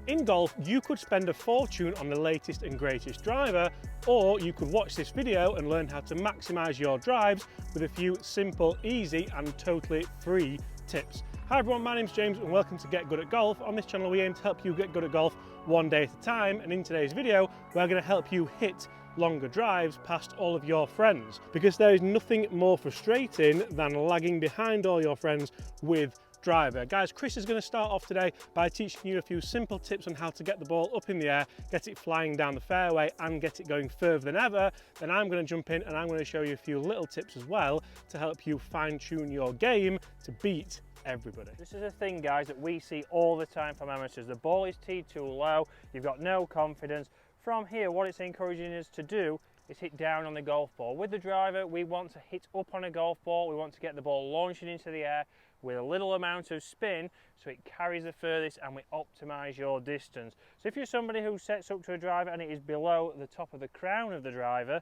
In golf, you could spend a fortune on the latest and greatest driver, or you could watch this video and learn how to maximise your drives with a few simple, easy and totally free tips. Hi everyone, my name's James and welcome to Get Good at Golf. On this channel we aim to help you get good at golf one day at a time, and in today's video we're going to help you hit longer drives past all of your friends, because there is nothing more frustrating than lagging behind all your friends with driver. Guys, Chris is going to start off today by teaching you a few simple tips on how to get the ball up in the air, get it flying down the fairway and get it going further than ever. Then I'm going to jump in and I'm going to show you a few little tips as well to help you fine-tune your game to beat everybody. This is a thing, guys, that we see all the time from amateurs. The ball is teed too low, you've got no confidence. From here, what it's encouraging us to do is hit down on the golf ball. With the driver, we want to hit up on a golf ball. We want to get the ball launching into the air with a little amount of spin so it carries the furthest and we optimize your distance. So if you're somebody who sets up to a driver and it is below the top of the crown of the driver,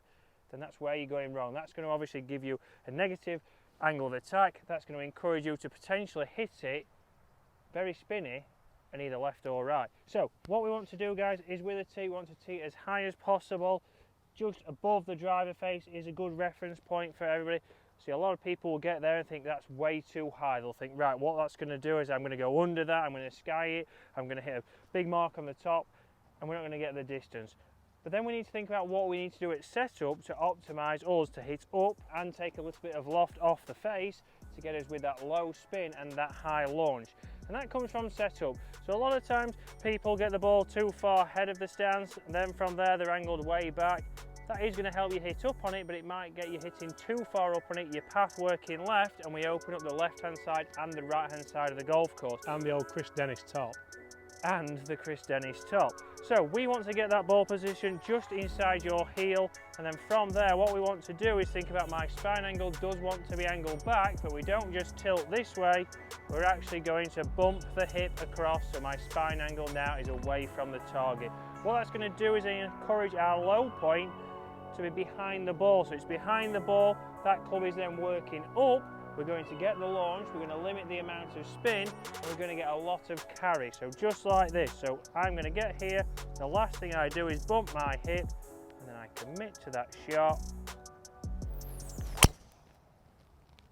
then that's where you're going wrong. That's going to obviously give you a negative angle of attack. That's going to encourage you to potentially hit it very spinny and either left or right. So what we want to do, guys, is with a tee, we want to tee as high as possible. Just above the driver face is a good reference point for everybody. See, a lot of people will get there and think that's way too high. They'll think, right, what that's going to do is I'm going to go under that, I'm going to sky it, I'm going to hit a big mark on the top, and we're not going to get the distance. But then we need to think about what we need to do at setup to optimise us to hit up and take a little bit of loft off the face to get us with that low spin and that high launch. And that comes from setup. So a lot of times people get the ball too far ahead of the stance, and then from there they're angled way back. That is going to help you hit up on it, but it might get you hitting too far up on it, your path working left, and we open up the left hand side and the right hand side of the golf course. And the old Chris Dennis top. And the Chris Dennis top. So we want to get that ball position just inside your heel, and then from there what we want to do is think about my spine angle does want to be angled back, but we don't just tilt this way, we're actually going to bump the hip across, so my spine angle now is away from the target. What that's going to do is encourage our low point to be behind the ball. So it's behind the ball, that club is then working up, we're going to get the launch, we're going to limit the amount of spin, and we're going to get a lot of carry. So just like this. So I'm going to get here, the last thing I do is bump my hip, and then I commit to that shot.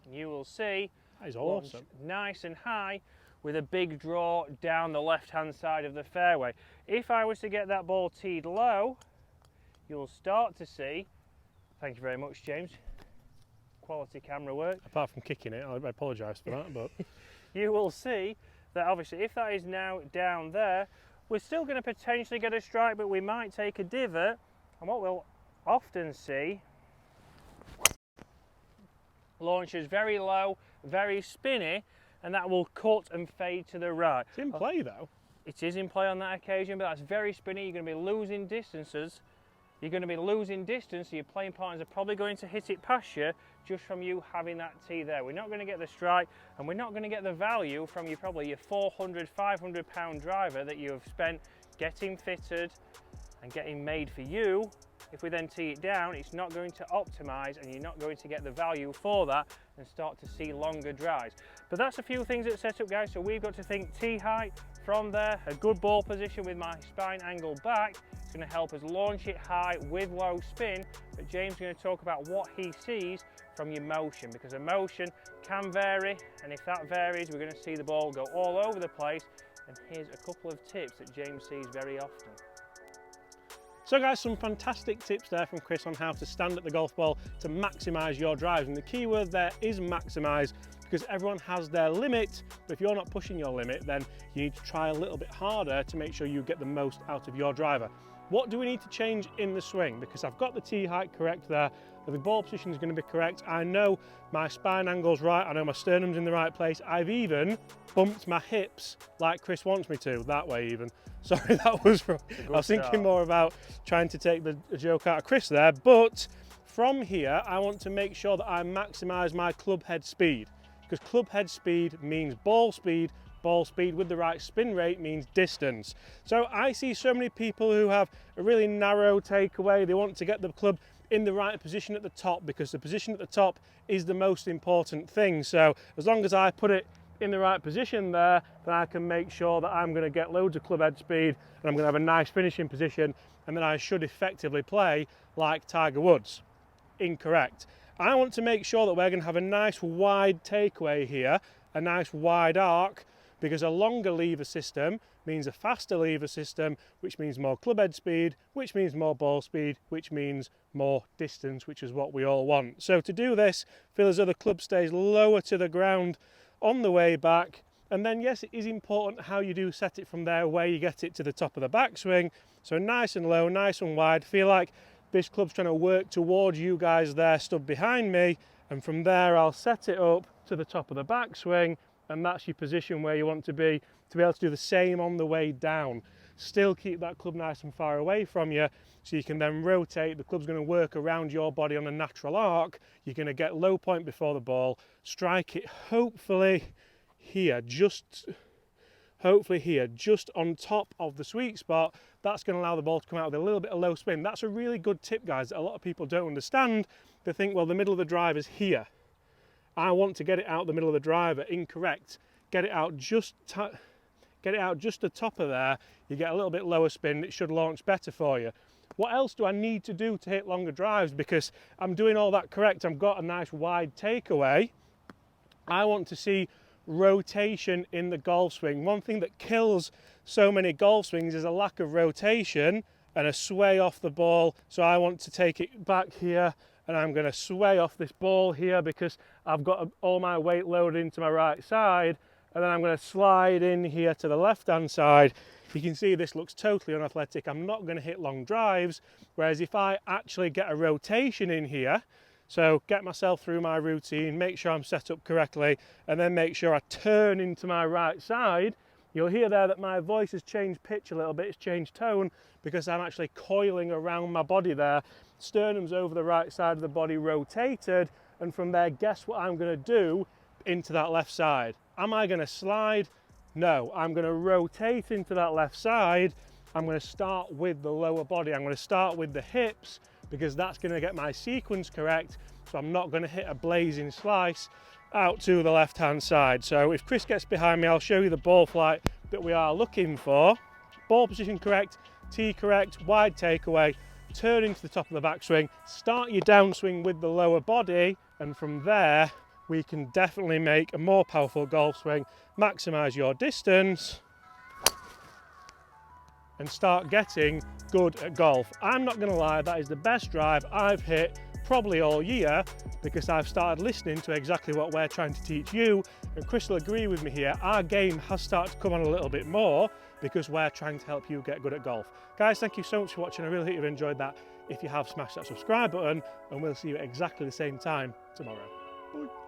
And you will see, that is awesome. Nice and high with a big draw down the left hand side of the fairway. If I was to get that ball teed low, you'll start to see, thank you very much, James, quality camera work. Apart from kicking it, I apologise for that, but you will see that obviously if that is now down there, we're still going to potentially get a strike, but we might take a divot, and what we'll often see, launches very low, very spinny, and that will cut and fade to the right. It's in play though. It is in play on that occasion, but that's very spinny. You're going to be losing distances. You're going to be losing distance, so your playing partners are probably going to hit it past you just from you having that tee there. We're not going to get the strike, and we're not going to get the value from your 400, 500 pound driver that you have spent getting fitted and getting made for you. If we then tee it down, it's not going to optimize, and you're not going to get the value for that and start to see longer drives. But that's a few things that set up, guys. So we've got to think tee height. From there, a good ball position with my spine angle back. It's going to help us launch it high with low spin, but James is going to talk about what he sees from your motion, because a motion can vary, and if that varies, we're going to see the ball go all over the place. And here's a couple of tips that James sees very often. So guys, some fantastic tips there from Chris on how to stand at the golf ball to maximise your drives, and the key word there is maximise, because everyone has their limit, but if you're not pushing your limit, then you need to try a little bit harder to make sure you get the most out of your driver. What do we need to change in the swing? Because I've got the tee height correct there, the ball position is going to be correct, I know my spine angle's right, I know my sternum's in the right place, I've even bumped my hips like Chris wants me to, that way even. Sorry, that was from, I was thinking more about trying to take the joke out of Chris there, but from here I want to make sure that I maximise my club head speed, because club head speed means ball speed with the right spin rate means distance. So I see so many people who have a really narrow takeaway, they want to get the club in the right position at the top, because the position at the top is the most important thing. So as long as I put it in the right position there, then I can make sure that I'm going to get loads of club head speed and I'm going to have a nice finishing position, and then I should effectively play like Tiger Woods. Incorrect. I want to make sure that we're going to have a nice wide takeaway here, a nice wide arc, because a longer lever system means a faster lever system, which means more club head speed, which means more ball speed, which means more distance, which is what we all want. So to do this, feel as though the club stays lower to the ground on the way back, and then yes, it is important how you do set it from there, where you get it to the top of the backswing. So nice and low, nice and wide. Feel like this club's trying to work towards you guys there stood behind me, and from there I'll set it up to the top of the backswing, and that's your position where you want to be able to do the same on the way down. Still keep that club nice and far away from you, so you can then rotate. The club's going to work around your body on a natural arc. You're going to get low point before the ball, strike it hopefully here, just on top of the sweet spot. That's going to allow the ball to come out with a little bit of low spin. That's a really good tip, guys, that a lot of people don't understand. They think, well, the middle of the drive is here, I want to get it out the middle of the driver. Incorrect. Get it out just the top of there. You get a little bit lower spin. It should launch better for you. What else do I need to do to hit longer drives? Because I'm doing all that correct. I've got a nice wide takeaway. I want to see rotation in the golf swing. One thing that kills so many golf swings is a lack of rotation and a sway off the ball. So I want to take it back here, and I'm going to sway off this ball here because I've got all my weight loaded into my right side, and then I'm going to slide in here to the left hand side. You can see this looks totally unathletic. I'm not going to hit long drives, whereas if I actually get a rotation in here, so get myself through my routine, make sure I'm set up correctly, and then make sure I turn into my right side, you'll hear there that my voice has changed pitch a little bit, it's changed tone, because I'm actually coiling around my body there. Sternum's over the right side of the body, rotated, and from there, guess what I'm going to do into that left side? Am I going to slide? No, I'm going to rotate into that left side. I'm going to start with the lower body. I'm going to start with the hips, because that's going to get my sequence correct, so I'm not going to hit a blazing slice out to the left hand side. So if Chris gets behind me, I'll show you the ball flight that we are looking for. Ball position correct, tee correct, wide takeaway, turn into the top of the backswing, start your downswing with the lower body, and from there we can definitely make a more powerful golf swing, maximise your distance, and start getting good at golf. I'm not going to lie, that is the best drive I've hit probably all year, because I've started listening to exactly what we're trying to teach you, and Chris will agree with me here. Our game has started to come on a little bit more because we're trying to help you get good at golf. Guys, thank you so much for watching. I really hope you've enjoyed that. If you have, smash that subscribe button, and we'll see you at exactly the same time tomorrow. Bye.